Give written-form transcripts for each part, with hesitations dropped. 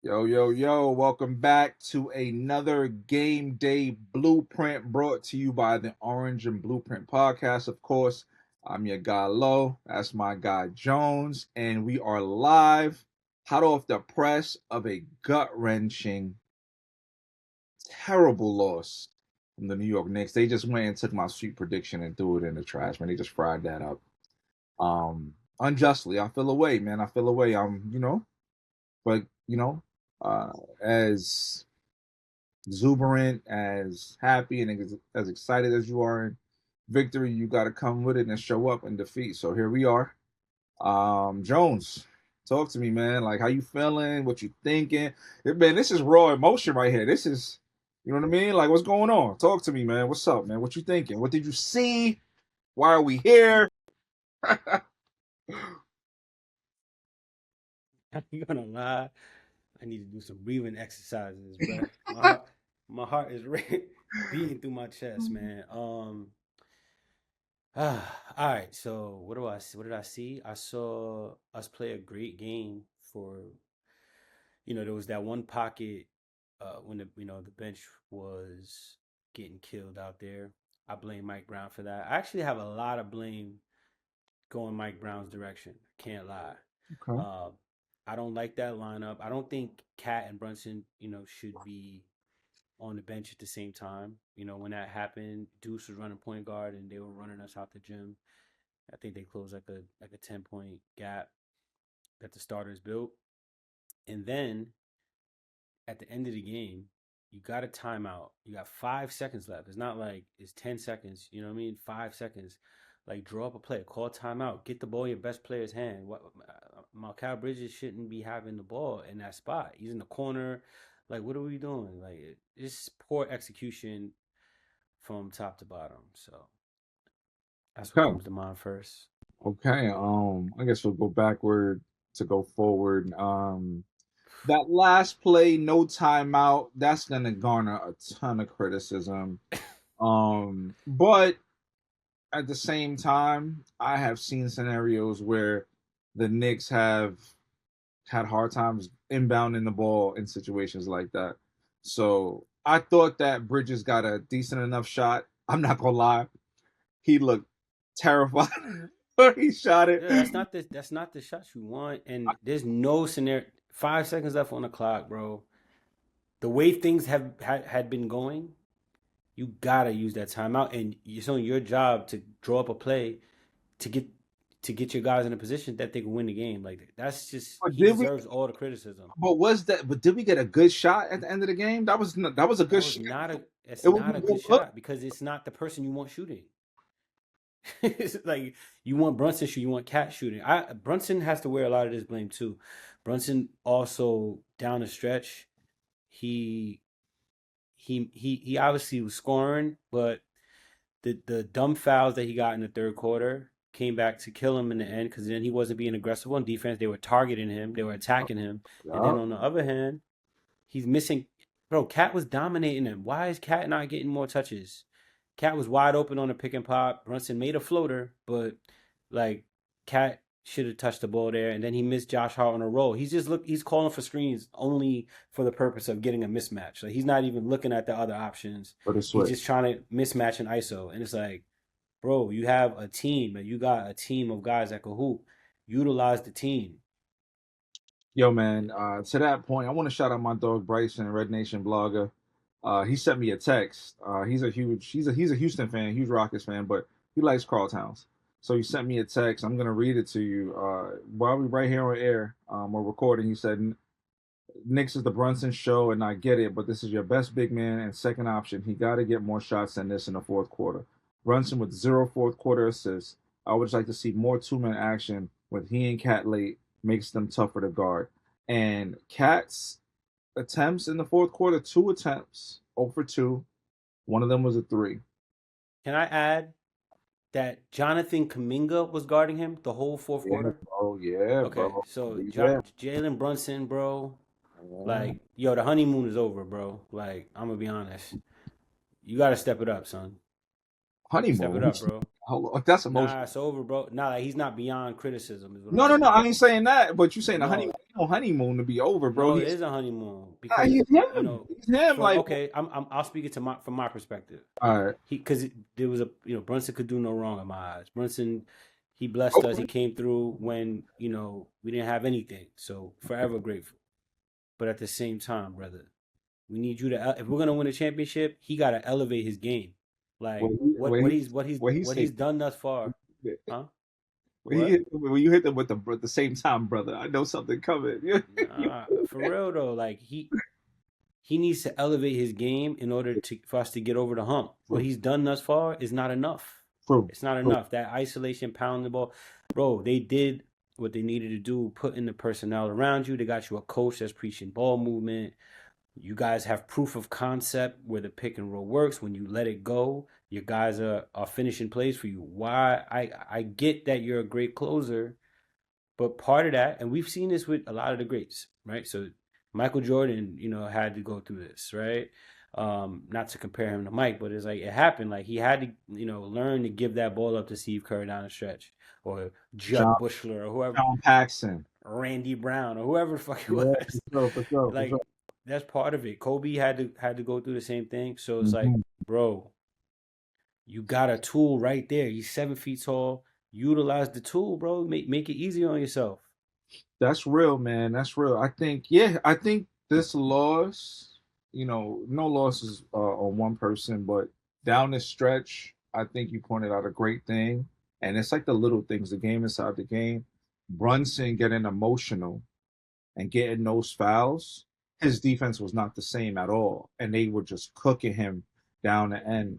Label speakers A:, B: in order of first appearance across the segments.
A: Yo, yo, yo, welcome back to another Game Day Blueprint brought to you by the Orange and Blueprint podcast. Of course, I'm your guy Low. That's my guy Jones. And we are live, hot off the press of a gut wrenching, terrible loss from the New York Knicks. They just went and took my sweet prediction and threw it in the trash, man. They just fried that up. Unjustly. I feel away, man. I feel away. But uh, as exuberant, as happy, and as excited as you are in victory, you got to come with it and show up in defeat. So here we are. Jones, talk to me, man. Like, how you feeling? What you thinking? Man, this is raw emotion right here. This is, you know what I mean? Like, what's going on? Talk to me, man. What's up, man? What you thinking? What did you see? Why are we here?
B: I'm gonna lie. I need to do some breathing exercises, bro. My heart is beating through my chest, man. All right. So what do I see? What did I see? I saw us play a great game for. There was that one pocket when the bench was getting killed out there. I blame Mike Brown for that. I actually have a lot of blame going Mike Brown's direction. Can't lie.
A: Okay.
B: Uh, I don't like that lineup. I don't think Cat and Brunson, should be on the bench at the same time. When that happened, Deuce was running point guard and they were running us out the gym. I think they closed like a 10-point gap that the starters built. And then at the end of the game, you got a timeout. You got 5 seconds left. It's not like it's 10 seconds. You know what I mean? 5 seconds. Like, draw up a play, call timeout, get the ball in your best player's hand. Markel Bridges shouldn't be having the ball in that spot. He's in the corner. Like, what are we doing? Like, it's poor execution from top to bottom. So that's what
A: Okay.
B: comes to mind first.
A: Okay. I guess we'll go backward to go forward. That last play, no timeout, that's gonna garner a ton of criticism. But at the same time, I have seen scenarios where the Knicks have had hard times inbounding the ball in situations like that. So I thought that Bridges got a decent enough shot. I'm not gonna lie, he looked terrified when he shot it.
B: Yeah, that's not the shots you want. And there's no scenario. 5 seconds left on the clock, bro. The way things had been going, you gotta use that timeout, and it's on your job to draw up a play to get to get your guys in a position that they can win the game. Like, that's just,
A: But
B: he
A: did we?
B: deserves all the criticism.
A: But was that? But did we get a good shot at the end of the game? That was a
B: That
A: good
B: was
A: shot.
B: not a it's
A: It was
B: not a
A: a
B: good
A: good look.
B: shot because it's not the person you want shooting. It's like, you want Brunson shooting, you want Cat shooting. Brunson has to wear a lot of this blame too. Brunson also, down the stretch, he he obviously was scoring, but the dumb fouls that he got in the third quarter came back to kill him in the end, because then he wasn't being aggressive on defense. They were targeting him, they were attacking him, and then
A: Yeah.
B: on the other hand, he's missing. Bro, Cat was dominating him. Why is Cat not getting more touches? Cat was wide open on a pick and pop. Brunson made a floater, but like, Cat should have touched the ball there, and then he missed Josh Hart on a roll. He's calling for screens only for the purpose of getting a mismatch. Like, he's not even looking at the other options.
A: For the
B: He's
A: switch.
B: just trying to mismatch an ISO. And it's like, bro, you have a team, and you got a team of guys that can hoop. Utilize the team.
A: Yo, man. To that point, I want to shout out my dog Bryson, Red Nation blogger. He sent me a text. He's a Houston fan, huge Rockets fan, but he likes Carl Towns. So he sent me a text. I'm gonna read it to you. While we right here on air, we're recording. He said, "Knicks is the Brunson show, and I get it, but this is your best big man and second option. He got to get more shots than this in the fourth quarter. Brunson with zero fourth quarter assists. I would just like to see more two-man action with he and Cat late makes them tougher to guard. And Cat's attempts in the fourth quarter, two attempts, 0 for 2. One of them was a three.
B: Can I add that Jonathan Kaminga was guarding him the whole fourth
A: Yeah,
B: quarter?
A: bro. Yeah,
B: Okay,
A: bro.
B: so
A: Yeah.
B: Jalen Brunson, bro,
A: Yeah.
B: like, yo, the honeymoon is over, bro. Like, I'm gonna be honest, you got to step it up, son. Step it
A: Honeymoon.
B: up, bro.
A: Hold on, that's
B: Nah,
A: emotional.
B: it's over, bro. Nah, like, he's not beyond criticism, is what I'm
A: No, no, no.
B: saying.
A: I ain't saying that. But you saying the
B: No,
A: honeymoon? No honeymoon to be over, bro.
B: no, it is a honeymoon
A: He's
B: because
A: him. He's him.
B: for
A: Like,
B: okay, I'll speak it to my from my perspective.
A: all right,
B: Because there was a Brunson could do no wrong in my eyes. Brunson, he blessed us.
A: okay.
B: He came through when we didn't have anything. So forever grateful. But at the same time, brother, we need you to if we're gonna win a championship, he got to elevate his game. Like
A: When he when he
B: what
A: say
B: he's done thus far, huh? What?
A: when you hit them with the same time, brother, I know something coming.
B: Nah, for real though. Like he needs to elevate his game in order to for us to get over the hump. What
A: True,
B: he's done thus far is not enough.
A: true,
B: It's not
A: true.
B: enough. That isolation, pounding the ball, bro. They did what they needed to do. Put in the personnel around you. They got you a coach that's preaching ball movement. You guys have proof of concept where the pick and roll works. When you let it go, your guys are finishing plays for you. Why? I get that you're a great closer, but part of that, and we've seen this with a lot of the greats, right? So Michael Jordan, had to go through this, right? Not to compare him to Mike, but it's like it happened. Like he had to, learn to give that ball up to Steve Kerr down the stretch, or
A: John
B: Jud Bushler, or whoever,
A: John Paxson.
B: Randy Brown, or whoever the fuck it
A: Yeah,
B: was.
A: for sure, for sure, for sure.
B: Like that's part of it. Kobe had to go through the same thing. So it's like,
A: Mhm.
B: bro, you got a tool right there. He's 7 feet tall. Utilize the tool, bro. Make it easy on yourself.
A: That's real, man. That's real. I think this loss, no losses on one person, but down the stretch, I think you pointed out a great thing. And it's like the little things, the game inside the game. Brunson getting emotional and getting those fouls, his defense was not the same at all, and they were just cooking him down the end,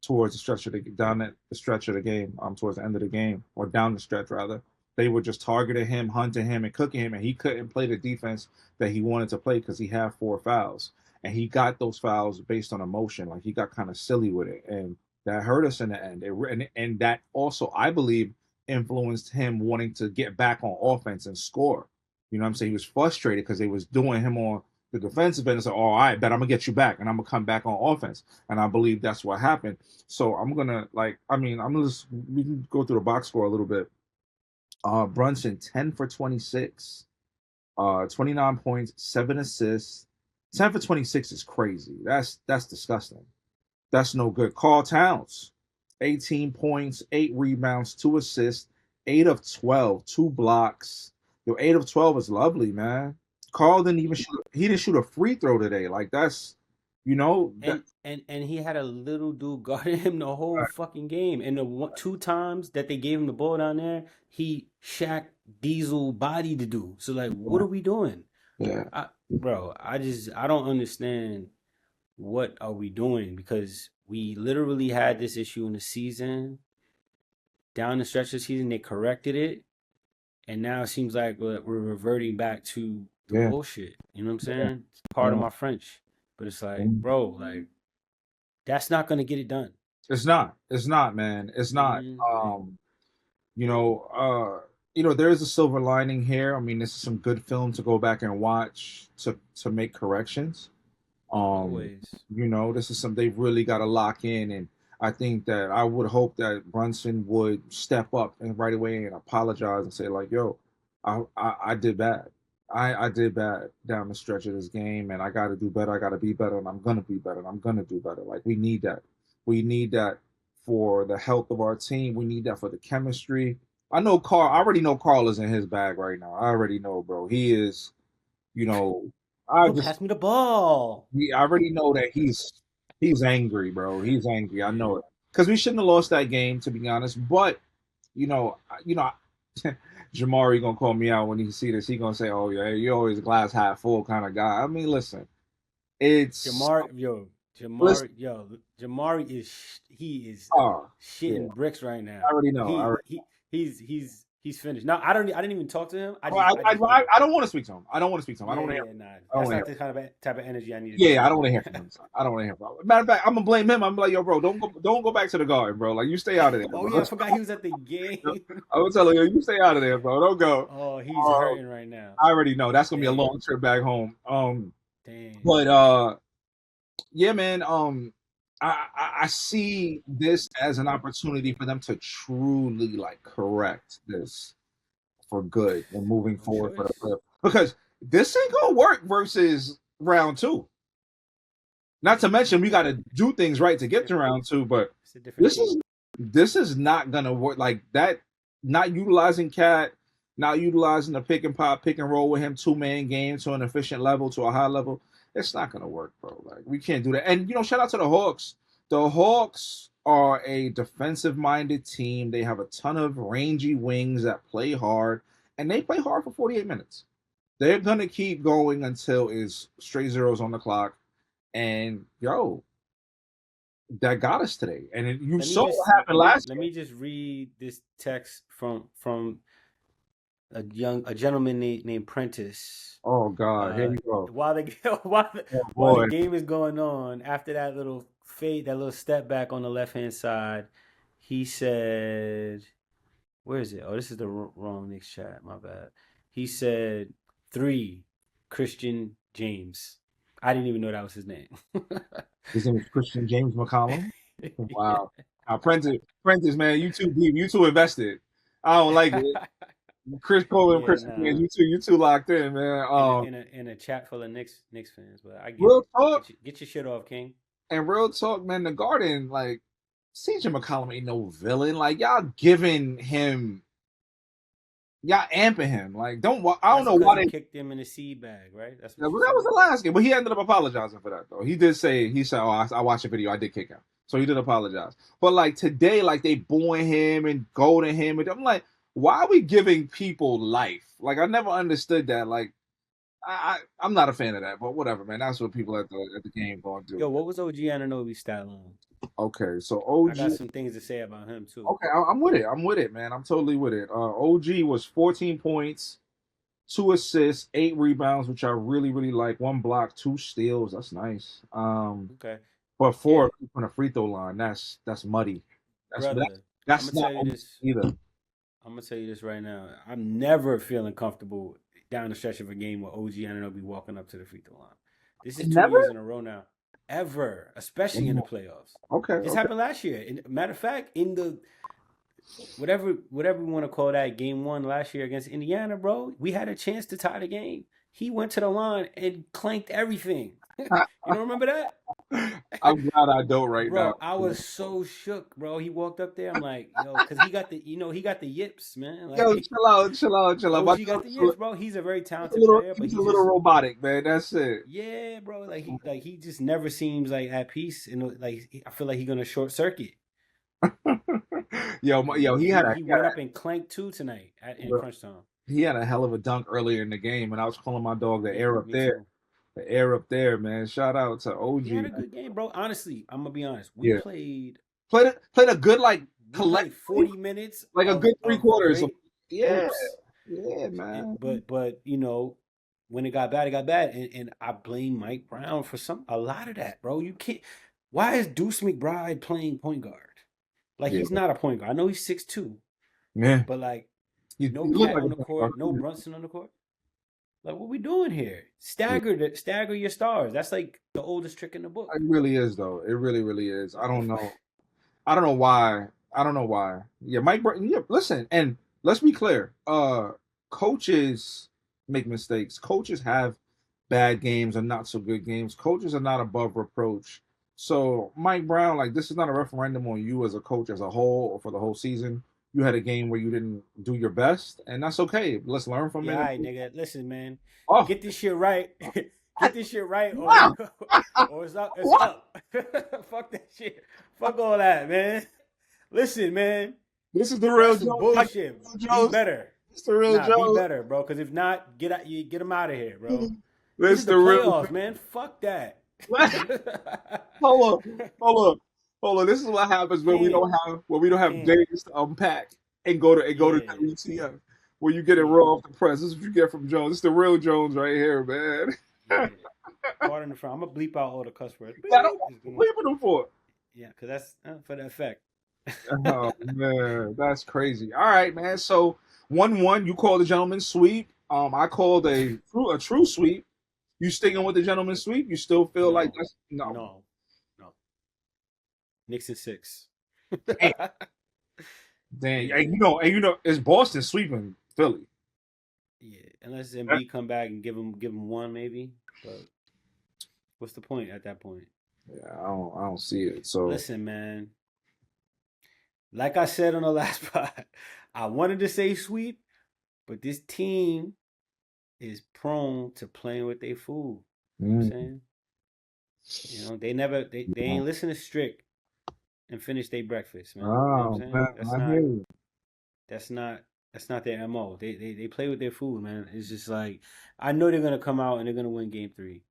A: towards the stretch of the down the stretch of the game, towards the end of the game, or down the stretch rather. They were just targeting him, hunting him, and cooking him, and he couldn't play the defense that he wanted to play because he had 4 fouls, and he got those fouls based on emotion. Like he got kind of silly with it, and that hurt us in the end. And that also, I believe, influenced him wanting to get back on offense and score. You know what I'm saying? He was frustrated because they was doing him on the defensive end and said, "Oh, all right, bet I'm gonna get you back and I'm gonna come back on offense." And I believe that's what happened. So I'm gonna I'm gonna just we can go through the box score a little bit. Brunson 10 for 26, 29 points, 7 assists. 10 for 26 is crazy. That's disgusting. That's no good. Carl Towns, 18 points, 8 rebounds, 2 assists, 8 of 12, 2 blocks. Yo, 8 of 12 is lovely, man. Carl didn't even shoot. He didn't shoot a free throw today. Like that's, that.
B: And he had a little dude guarding him the whole fucking game. And the two times that they gave him the ball down there, he Shaq Diesel body to do. So like, what are we doing?
A: Yeah,
B: Bro, I don't understand what are we doing because we literally had this issue in the season. Down the stretch of the season, they corrected it, and now it seems like we're reverting back to the
A: yeah,
B: bullshit. You know what I'm saying? It's part of
A: yeah.
B: my French, but it's like, bro, like that's not gonna get it done.
A: It's not. It's not, man. It's not.
B: Like
A: You know, uh, there is a silver lining here. I mean, this is some good film to go back and watch to make corrections. Um,
B: always.
A: this is some they've really got to lock in, and I think that I would hope that Brunson would step up and right away and apologize and say like, "Yo, I did bad. I did bad down the stretch of this game, and I got to do better. I got to be better, and I'm gonna be better, and I'm gonna do better. Like we need that. We need that for the health of our team. We need that for the chemistry. I know Carl. I already know Carl is in his bag right now. I already know, bro. He is. You know, I
B: Yo,
A: just
B: pass me the ball.
A: I already know that he's angry, bro. He's angry. I know it because we shouldn't have lost that game, to be honest. But you know, Jamari gonna call me out when he see this. He gonna say, "Oh yeah, you're always a glass half full kind of guy." I mean, listen, it's listen.
B: Jamari is
A: Oh yeah,
B: shitting bricks right now.
A: I already know. I
B: He
A: already,
B: he he's finished. No, I didn't even talk to him. I just know.
A: I don't want to speak to him. I don't want to speak to him. I don't
B: Yeah,
A: want to hear.
B: yeah, nah.
A: I don't
B: That's
A: want to
B: not
A: hear.
B: the kind of type of energy I need to be
A: Yeah, I don't
B: around.
A: want to hear from him. I don't want to hear from him. Matter of fact, I'm gonna blame him. I'm like, yo, bro, don't go back to the garden, bro. Like, you stay out of there,
B: Oh
A: bro.
B: yeah, I forgot he was at the game.
A: I would tell him, yo, you stay out of there, bro. Don't go.
B: Oh, he's
A: Um,
B: hurting right now.
A: I already know that's gonna be a
B: Damn,
A: long trip back home.
B: damn.
A: But yeah, man. I see this as an opportunity for them to truly like correct this for good and moving
B: I'm
A: forward
B: sure
A: for the
B: it's
A: playoff. Because this ain't gonna work versus round two. Not to mention we got to do things right to get to
B: different.
A: round two, but
B: It's a different
A: this
B: team.
A: is this is not gonna work like that. Not utilizing Cat, not utilizing the pick and pop, pick and roll with him, 2-man game to an efficient level, to a high level. It's not gonna work, bro. Like we can't do that. And shout out to the Hawks. The Hawks are a defensive minded team. They have a ton of rangy wings that play hard, and they play hard for 48 minutes. They're gonna keep going until is straight zeros on the clock. And that got us today. And you
B: Let me
A: saw what
B: just
A: happened last
B: let
A: game.
B: me just read this text from a gentleman named Prentice.
A: Oh God, here
B: Uh,
A: we go.
B: while the
A: Oh
B: while the
A: boy,
B: game is going on, after that little fade, that little step back on the left hand side, he said, "Where is it? Oh, this is the wrong Knicks chat. My bad." He said, "3, Christian James." I didn't even know that was his name.
A: his name is Christian James McCollum. Wow. Prentice, man, you too deep. You too invested. I don't like it. Chris Cole and
B: Yeah,
A: Chris, man,
B: nah.
A: you too locked in, man.
B: In a chat full of Knicks fans, but I get
A: Real
B: it.
A: talk
B: Get your shit off, King.
A: and real talk, man. The Garden, like CJ McCollum ain't no villain. Like y'all giving him, y'all amping him. Like I don't
B: That's
A: know
B: because
A: why
B: he
A: they.
B: kicked him in the seed bag, right? That's
A: Yeah,
B: what
A: but
B: you
A: that was
B: said.
A: the last game. But he ended up apologizing for that, though. He said, "Oh, I watched the video. I did kick him." So he did apologize. But like today, like they booing him and goading him, and I'm like, why are we giving people life? Like I never understood that. Like I'm not a fan of that. But whatever, man. That's what people at the game going to do.
B: Yo, what was OG Ananobi's stat line?
A: Okay, so
B: I got
A: OG.
B: some things to say about him too.
A: Okay, I'm with it. I'm with it, man. I'm totally with it. OG was 14 points, 2 assists, 8 rebounds, which I really, really like. 1 block, 2 steals. That's nice.
B: Okay.
A: But
B: Yeah,
A: 4 from the free throw line, that's muddy. That's
B: brother. I'm
A: that's
B: gonna
A: not
B: tell you
A: OG
B: this.
A: either.
B: I'm gonna tell you this right now. I'm never feeling comfortable down the stretch of a game with OG Ananobi walking up to the free throw line. This is two
A: Never.
B: years in a row now. Ever, especially in the playoffs.
A: Okay,
B: This
A: okay.
B: happened last year. Matter of fact, in the whatever we want to call that game one last year against Indiana, bro, we had a chance to tie the game. He went to the line and clanked everything. You don't remember that?
A: I'm glad I don't right now.
B: Bro, I was so shook, bro. He walked up there. I'm like, yo, because he got he got the yips, man.
A: Yo,
B: Like
A: chill out, chill out, chill out.
B: OG got the yips, bro. He's a very
A: He's a
B: talented
A: little,
B: player, but
A: he's
B: he
A: a little
B: just,
A: robotic, man. That's it.
B: yeah, bro. He just never seems like at peace, and like I feel like he's gonna short circuit.
A: Yo, he had a,
B: He went up and clanked two tonight in crunch time.
A: he had a hell of a dunk earlier in the game, and I was calling my dog the air up
B: Me
A: there.
B: too.
A: The air up there, man. Shout out to
B: He
A: OG,
B: had a
A: man.
B: good game, bro. Honestly, I'm gonna be honest.
A: Yeah, played a good like
B: We played
A: collectively,
B: 40 minutes
A: like a good three
B: of
A: quarters.
B: great
A: Yeah,
B: hoops.
A: yeah, man.
B: But when it got bad, and I blame Mike Brown for a lot of that, bro. You can't. Why is Deuce McBride playing point guard? Like
A: Yeah,
B: he's not a point guard. I know he's 6'2",
A: yeah.
B: but like no
A: You look
B: cat
A: like
B: on
A: a
B: the
A: point guard.
B: court, no Brunson on the court. Like what we doing here? Stagger your stars. That's like the oldest trick in the book.
A: It really is, though. It really, really is. I don't know. I don't know why. I don't know why. Yeah, Yeah, listen, and let's be clear. Coaches make mistakes. Coaches have bad games and not so good games. Coaches are not above reproach. So Mike Brown, like this is not a referendum on you as a coach as a whole or for the whole season. You had a game where you didn't do your best, and that's okay. Let's learn from
B: Yeah, all
A: it.
B: right, nigga. Listen, man.
A: Oh,
B: Get this shit right. Get this shit right,
A: wow,
B: or it's up. It's
A: what?
B: up. Fuck that shit. Fuck all that, man. Listen, man.
A: This is the real
B: That's some
A: Jones. Like
B: bullshit.
A: the real
B: Be
A: Jones.
B: better.
A: It's the real
B: Nah, be
A: Jones.
B: better, bro. Because if not, get him out of here, bro. This
A: It's
B: is the
A: the real.
B: playoffs, man. Fuck that.
A: Hold on, hold on, hold on. This is what happens when
B: King,
A: we don't have
B: King.
A: days to unpack and go to
B: Yeah,
A: WTF where you get it
B: yeah,
A: raw off the press. This is what you get from Jones. It's the real Jones right here, man.
B: yeah. Pardon the front. I'm gonna bleep out all the cuss words.
A: I don't
B: Just gonna,
A: leave them for.
B: yeah, because that's for the effect.
A: Oh man, that's crazy. All right, man. So 1-1. You called the gentleman's sweep. I called a true sweep. You sticking with the gentleman's sweep? You still feel like
B: No,
A: that's no?
B: no, no. Knicks in 6.
A: Damn, dang. And it's Boston sweeping Philly.
B: Yeah, unless Embiid come back and give him one maybe. But what's the point at that point?
A: Yeah, I don't see it. So
B: Listen, man. Like I said on the last pod, I wanted to say sweep, but this team is prone to playing with their food. You know what I'm
A: mm,
B: saying? They ain't listen to Strick and finish their breakfast, man. You know what I'm
A: oh
B: saying?
A: man, I hear you.
B: That's not that's not their MO. They play with their food, man. It's just like I know they're gonna come out and they're gonna win game 3.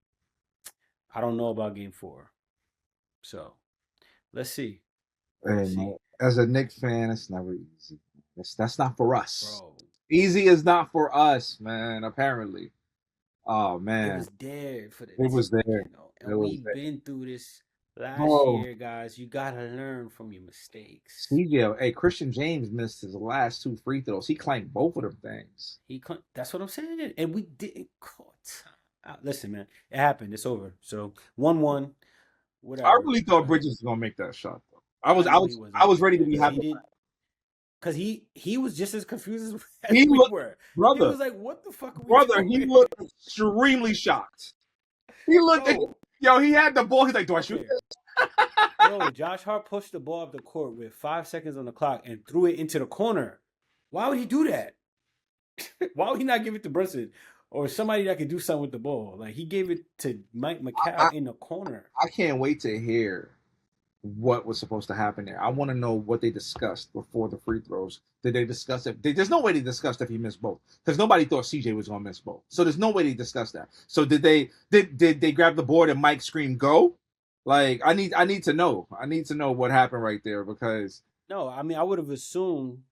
B: I don't know about game 4. So let's see.
A: Hey,
B: Let's
A: man,
B: see.
A: as a Knicks fan, it's never easy. That's not for us.
B: Bro,
A: Easy is not for us, man. Apparently. Oh
B: it
A: man,
B: was there for the
A: it was there. It
B: and
A: was
B: we've
A: there.
B: been through this last
A: Bro,
B: year, guys. You gotta learn from your mistakes.
A: CJ, hey, Christian James missed his last two free throws. He claimed both of them things.
B: That's what I'm saying, and we didn't call time. Listen, man, it happened. It's over. So 1-1,
A: I
B: whatever.
A: really thought
B: But
A: Bridges was gonna make that shot though. I was
B: I
A: I
B: knew he
A: was
B: wasn't
A: I
B: gonna
A: was
B: make
A: ready to
B: that
A: be happy.
B: because he was just as confused as
A: He
B: we
A: looked,
B: were. He
A: brother,
B: was like, "What the fuck are we
A: brother, he
B: doing,
A: looked extremely shocked. He looked at,
B: bro?"
A: yo, he had the ball. He's like, do I shoot
B: Okay,
A: this?
B: bro. Josh Hart pushed the ball up the court with 5 seconds on the clock and threw it into the corner. Why would he do that? Why would he not give it to Brunson or somebody that could do something with the ball? Like he gave it to Mike
A: I,
B: McCall in the corner.
A: I can't wait to hear what was supposed to happen there. I want to know what they discussed before the free throws. Did they discuss it? There's no way they discussed if he missed both because nobody thought CJ was going to miss both. So there's no way they discussed that. So did they grab the board and Mike scream go? Like I need to know. I need to know what happened right there because
B: No, I mean I would have assumed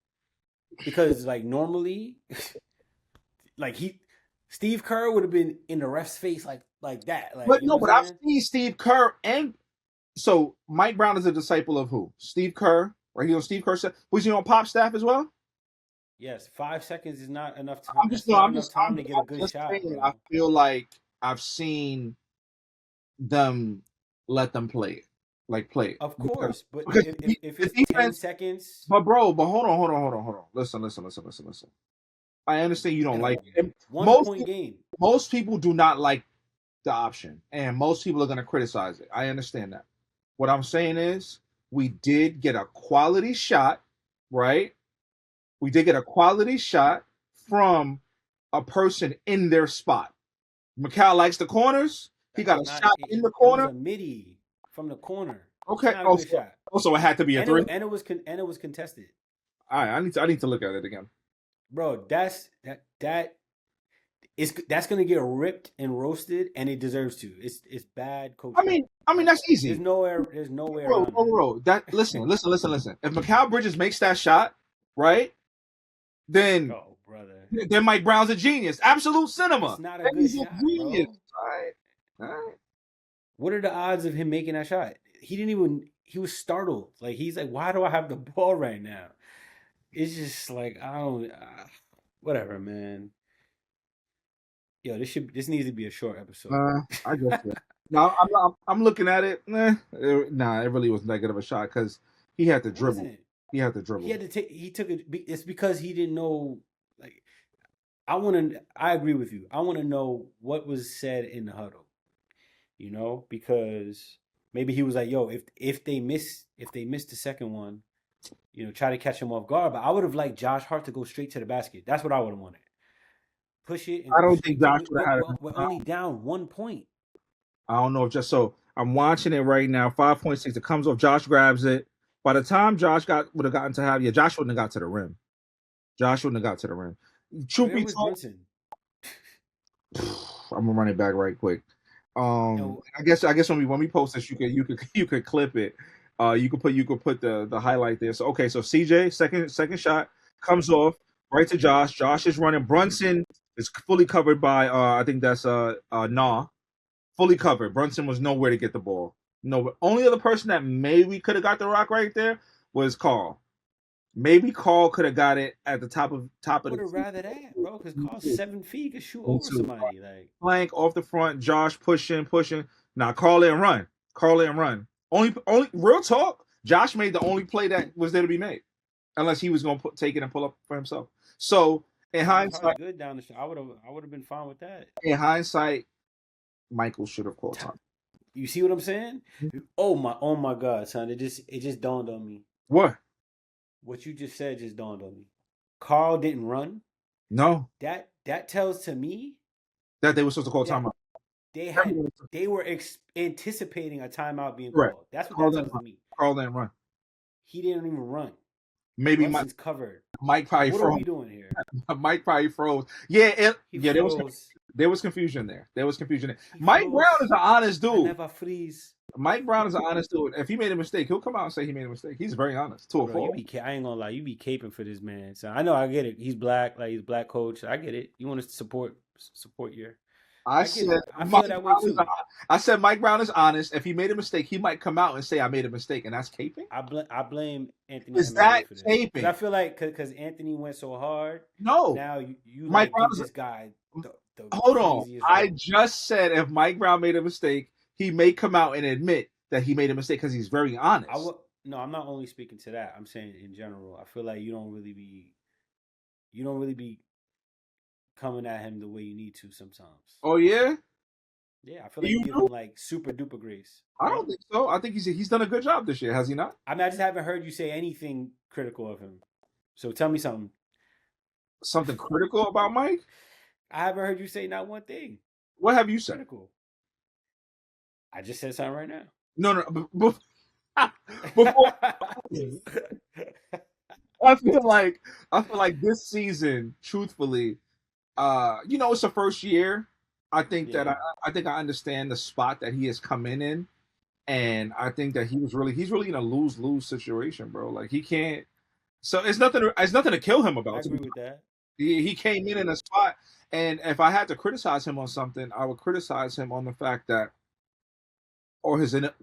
B: because like normally, like Steve Kerr would have been in the ref's face like that, like
A: but
B: you know
A: no,
B: what
A: but
B: I'm
A: I've
B: saying?
A: seen Steve Kerr and so Mike Brown is a disciple of who? Steve Kerr, right? He's on Steve Kerr. Was he on Pop staff as well?
B: Yes, 5 seconds is not enough time.
A: I'm just
B: That's
A: no,
B: not enough time to get a
A: I'm
B: good
A: just
B: shot,
A: saying. I
B: bro.
A: feel like I've seen them let them play it, like play it
B: Of
A: because
B: course, but
A: because
B: if
A: the
B: it's ten
A: defense.
B: seconds
A: But bro, but hold on. Listen. I understand you don't
B: in a
A: like it. And
B: one point game,
A: most people do not like the option, and most people are going to criticize it. I understand that. What I'm saying is, we did get a quality shot, right? We did get a quality shot from a person in their spot. Mikal likes the corners. He got
B: that's
A: a
B: not
A: shot in the
B: it was
A: corner.
B: a midi from the corner. It's
A: Okay.
B: not a good
A: Also,
B: shot,
A: also it had to be a three.
B: and it was contested,
A: All right, I need to look at it again.
B: bro. That's gonna get ripped and roasted, and it deserves to. It's bad
A: I
B: coaching.
A: mean, I mean
B: Like
A: that's easy.
B: there's no way
A: Bro,
B: around
A: bro,
B: that.
A: bro. That listen. If Mikal Bridges makes that shot, right, then
B: Oh, brother.
A: then Mike Brown's a genius. Absolute
B: It's
A: cinema.
B: not a
A: And
B: good
A: he's a
B: shot,
A: genius.
B: bro.
A: All right. All right.
B: What are the odds of him making that shot? He was startled. Like, he's like, why do I have the ball right now? It's just like, I don't, whatever, man. Yo, this needs to be a short episode.
A: I guess so. No, I'm looking at it. Nah, it really was negative a shot because he had to
B: It
A: dribble.
B: wasn't.
A: He had to
B: He
A: dribble.
B: had to take, he took it. It's because he didn't know, like, I agree with you. I want to know what was said in the huddle, because maybe he was like, yo, if they miss the second one, try to catch him off guard. But I would have liked Josh Hart to go straight to the basket. That's what I would have wanted. Push it and
A: I
B: go
A: don't think
B: straight to.
A: Josh would have had it.
B: We're only down 1 point.
A: I don't know if just so I'm watching it right now. 5.6. It comes off. Josh grabs it. By the time Josh would have gotten to have Josh wouldn't have got to the rim. Josh wouldn't have got to the rim. Truth
B: Where
A: be
B: was
A: told,
B: Brunson?
A: I'm gonna run it back right quick.
B: No,
A: I guess when we post this, you could clip it. You could put the highlight there. So okay, so CJ second shot comes off right to Josh. Josh is running. Brunson is fully covered by I think that's Nah, fully covered. Brunson was nowhere to get the ball. No, only other person that maybe could have got the rock right there was Carl. Maybe Carl could have got it at the top of
B: would
A: the
B: have rather that, bro. Because Carl's
A: key.
B: 7 feet, he could shoot
A: Me
B: over
A: too.
B: somebody. Like,
A: Flank off the front. Josh pushing. Now Carl and run. Only real talk. Josh made the only play that was there to be made, unless he was going to take it and pull up for himself. So in
B: That was
A: hindsight,
B: good down the stretch. I would have been fine with that.
A: in hindsight, Michael should have called
B: Ta-
A: time.
B: You see what I'm saying? Oh my God, son! It just dawned on me.
A: What?
B: What you just said just dawned on me. Carl didn't run.
A: No,
B: That tells to me
A: that they were supposed to call
B: that
A: timeout.
B: they had they were anticipating a timeout being
A: Correct.
B: called. That's what
A: Carl
B: that
A: didn't
B: tells to
A: run.
B: me.
A: Carl didn't run.
B: He didn't even run.
A: Maybe
B: Brunson's covered.
A: Mike probably
B: What are
A: froze.
B: we doing here?
A: Mike probably froze. Yeah,
B: He
A: yeah.
B: froze.
A: There was confusion there. There was confusion there.
B: He
A: Mike Brown
B: froze.
A: is an honest
B: I
A: dude.
B: never freeze.
A: Mike Brown is an honest dude. If he made a mistake, he'll come out and say he made a mistake. He's very honest to a
B: Bro,
A: fault.
B: I ain't gonna lie, you be caping for this man. So I know, I get it. He's black, like he's a black coach. I get it. You want to support your.
A: I
B: I get
A: said
B: it. I feel that way too.
A: I said Mike Brown is honest. If he made a mistake, he might come out and say I made a mistake, and that's caping.
B: I blame Anthony
A: Is
B: Hemingway
A: that
B: for this.
A: caping?
B: I feel like because Anthony went so hard.
A: No.
B: Now you
A: Mike
B: like
A: Brown
B: give
A: is
B: this guy the
A: hold on.
B: craziest
A: I
B: role.
A: just said if Mike Brown made a mistake, he may come out and admit that he made a mistake because he's very honest.
B: No, I'm not only speaking to that. I'm saying in general. I feel like you don't really be coming at him the way you need to sometimes.
A: Oh yeah.
B: Yeah, I feel like you give him like super duper grace.
A: I don't think so. I think he's done a good job this year. Has he not?
B: I mean, I just haven't heard you say anything critical of him. So tell me something.
A: Something critical about Mike?
B: I haven't heard you say not one thing
A: What have you said?
B: critical. I just said something right now.
A: No. Before I feel like this season, truthfully, it's the first year. I think that
B: Yeah.
A: I think I understand the spot that he has come in, and I think that he's really in a lose situation, bro. Like he can't. So it's nothing to kill him
B: I
A: about.
B: agree with that.
A: He came in a spot, and if I had to criticize him on something, I would criticize him on the fact that,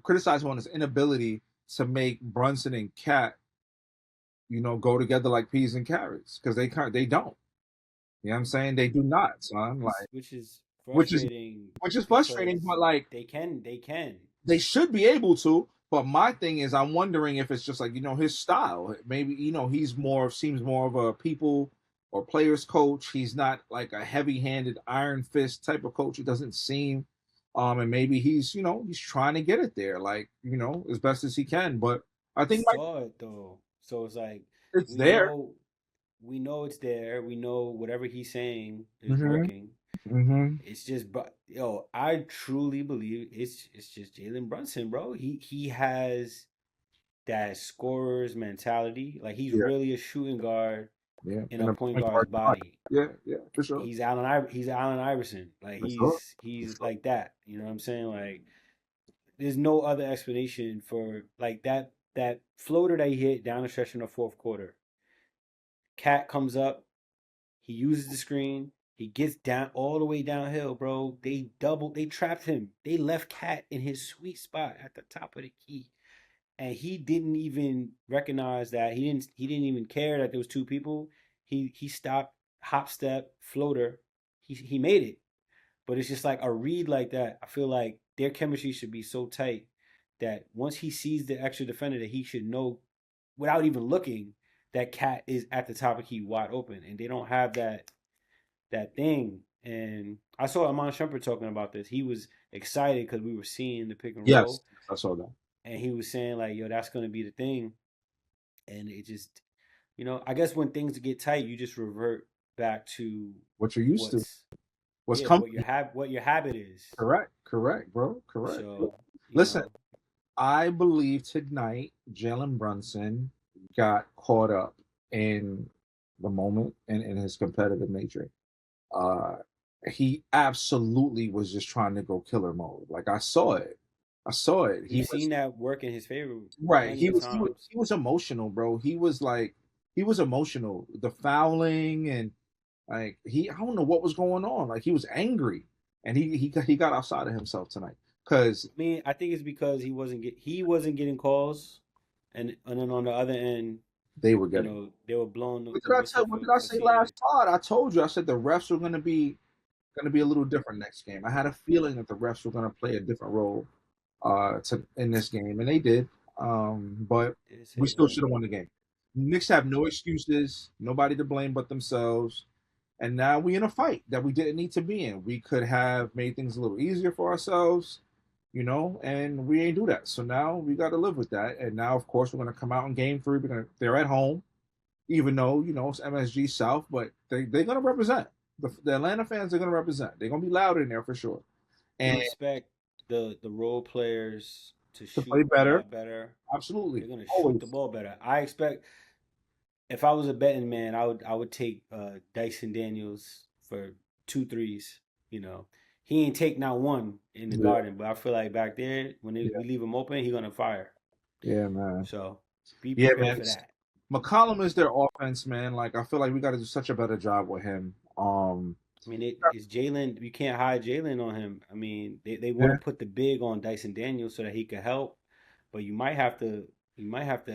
A: criticize him on his inability to make Brunson and Cat, go together like peas and carrots, because they don't. You know what I'm saying? They do not, son. Like,
B: Which is
A: which is
B: frustrating.
A: frustrating, but like
B: They can.
A: they should be able to. But my thing is, I'm wondering if it's just like his style. Maybe he's seems more of a people or players coach. He's not like a heavy-handed iron fist type of coach. It doesn't seem. And maybe he's trying to get it there, like as best as he can. But I
B: We
A: think
B: saw it though, so it's like
A: it's
B: we
A: there.
B: know we know it's there. We know whatever he's saying is
A: Mm-hmm.
B: working.
A: Mm-hmm.
B: It's just, but I truly believe it's just Jalen Brunson, bro. He has that scorer's mentality. Like he's
A: Yeah.
B: really a shooting guard
A: Yeah.
B: in a point guard's body.
A: Yeah. Yeah. For sure.
B: He's Allen Iverson. Like
A: For sure.
B: he's like that. You know what I'm saying? Like there's no other explanation for like that floater that he hit down the stretch in the fourth quarter. Cat comes up, he uses the screen, he gets down all the way downhill, bro. They trapped him. They left Cat in his sweet spot at the top of the key. And he didn't even recognize that. He didn't even care that there was two people. He stopped, hop step, floater. He made it. But it's just like a read like that. I feel like their chemistry should be so tight that once he sees the extra defender, that he should know without even looking that Cat is at the top of key wide open, and they don't have that thing. And I saw Amon Shumpert talking about this. He was excited because we were seeing the pick and roll.
A: Yes, I saw that.
B: And he was saying like, "Yo, that's gonna be the thing." And it just, I guess when things get tight, you just revert back to
A: what you're used to. What's
B: yeah,
A: coming?
B: what your habit is.
A: Correct, bro. Correct.
B: So
A: listen, I believe tonight Jalen Brunson got caught up in the moment and in his competitive nature. He absolutely was just trying to go killer mode. Like I saw it.
B: We've seen that work in his favor.
A: Right.
B: He
A: was emotional, bro. He was emotional. The fouling and like I don't know what was going on. Like he was angry, and he got outside of himself tonight. Because
B: I mean, I think it's because he wasn't getting calls, and then on the other end,
A: they were getting.
B: They were blowing.
A: What did I say last pod? I told you. I said the refs were going to be a little different next game. I had a feeling that the refs were going to play a different role in this game, and they did. But
B: Did it
A: we
B: say
A: still
B: that?
A: should have won the game. Knicks have no excuses, nobody to blame but themselves. And now we in a fight that we didn't need to be in. We could have made things a little easier for ourselves, and we ain't do that. So now we got to live with that. And now, of course, we're going to come out in game three. They're at home, even though it's MSG South, but they're going to represent. The Atlanta fans are going to represent. They're going to be loud in there for sure.
B: You
A: And
B: expect the role players to
A: to play
B: shoot a
A: better,
B: lot better.
A: absolutely,
B: They're gonna shoot
A: always.
B: the ball better. I expect if I was a betting man, I would take Dyson Daniels for two threes. You know, he ain't take not one in the
A: Yeah,
B: Garden, but I feel like back there when
A: yeah,
B: we leave him open, he gonna fire.
A: yeah, man.
B: So be
A: Yeah,
B: prepared
A: man.
B: for that.
A: McCollum is their offense, man. Like I feel like we got to do such a better job with him.
B: I mean, it's Jalen. You can't hide Jalen on him. I mean, they want to
A: Yeah,
B: put the big on Dyson Daniels so that he could help, but you might have to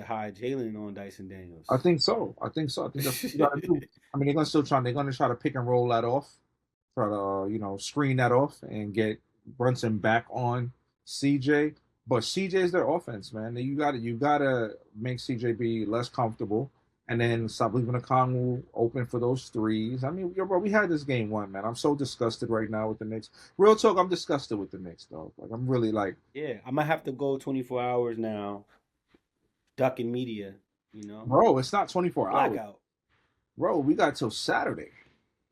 B: hide Jalen on Dyson
A: I
B: Daniels.
A: think so. I think so. I think that's what we got to do. I mean, they're gonna try to pick and roll that off, try to screen that off and get Brunson back on CJ. But CJ is their offense, man. You gotta make CJ be less comfortable, and then stop leaving the Kongwu open for those threes. I mean, bro, we had this game one, man. I'm so disgusted right now with the Knicks. Real talk, I'm disgusted with the Knicks, though. Like I'm really like,
B: Yeah, I might have to go 24 hours now, ducking media, you know?
A: bro, it's not 24 hours,
B: Blackout.
A: bro. We got till Saturday.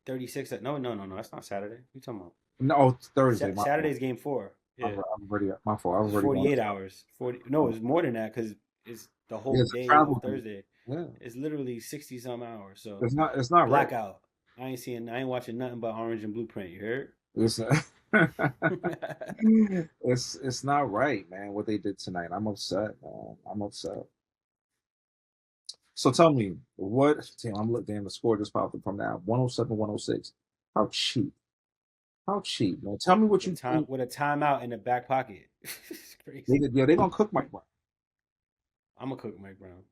B: 36 no, no, no, no, that's not Saturday. What you talking about?
A: No, it's Thursday. My fault.
B: Saturday's game 4.
A: I'm,
B: Yeah.
A: I'm already my fault. I was
B: It's
A: already going.
B: 48 hours. 40 No, it's more than that cuz it's the
A: Yeah,
B: whole
A: it's a
B: day of
A: travel day.
B: Thursday.
A: Yeah,
B: It's literally 60 some hours. So,
A: it's not right.
B: blackout. I ain't watching nothing but Orange and Blueprint, you heard?
A: It's it's not right, man. What they did tonight. I'm upset, man. I'm upset. So tell me, what? Damn, I'm looking. Damn, the score just popped up from now. 107, 106. How cheap? How cheap, man? Tell me what you think.
B: With a timeout in the back pocket. It's
A: They,
B: crazy.
A: yeah, they're gonna cook Mike Brown.
B: I'm gonna cook Mike Brown.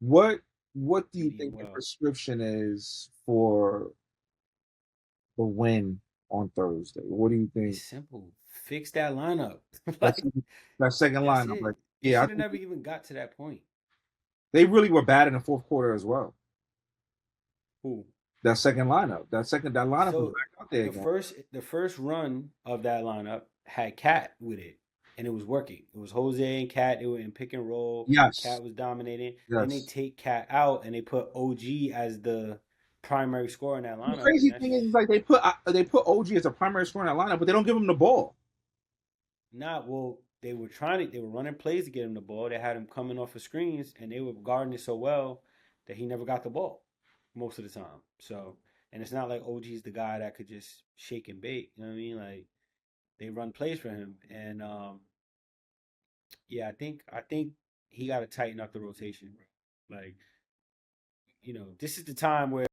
A: What What do you
B: Feed him
A: think the
B: well.
A: prescription is for the win on Thursday? What do you
B: It's
A: think?
B: simple. Fix that lineup.
A: That's
B: Like
A: that second
B: that's
A: line. I'm
B: it.
A: like,
B: It
A: yeah, I
B: should have
A: think
B: never even got to that point.
A: they really were bad in the fourth quarter as well.
B: Who?
A: That lineup was
B: So
A: back out there
B: the
A: again.
B: first run of that lineup had Cat with it, and it was working. It was Jose and Cat. They were in pick and roll.
A: Yes,
B: Cat was dominating. Then they
A: yes.
B: take Cat out and they put OG as the primary scorer in that
A: The
B: lineup, and
A: crazy
B: that's
A: thing
B: just
A: is, like they put OG as a primary scorer in that lineup, but they don't give him the ball.
B: not well. They were running plays to get him the ball. They had him coming off of screens, and they were guarding it so well that he never got the ball most of the time. So, and it's not like OG's the guy that could just shake and bake. You know what I mean? Like they run plays for him, and yeah, I think he got to tighten up the rotation. Like this is the time where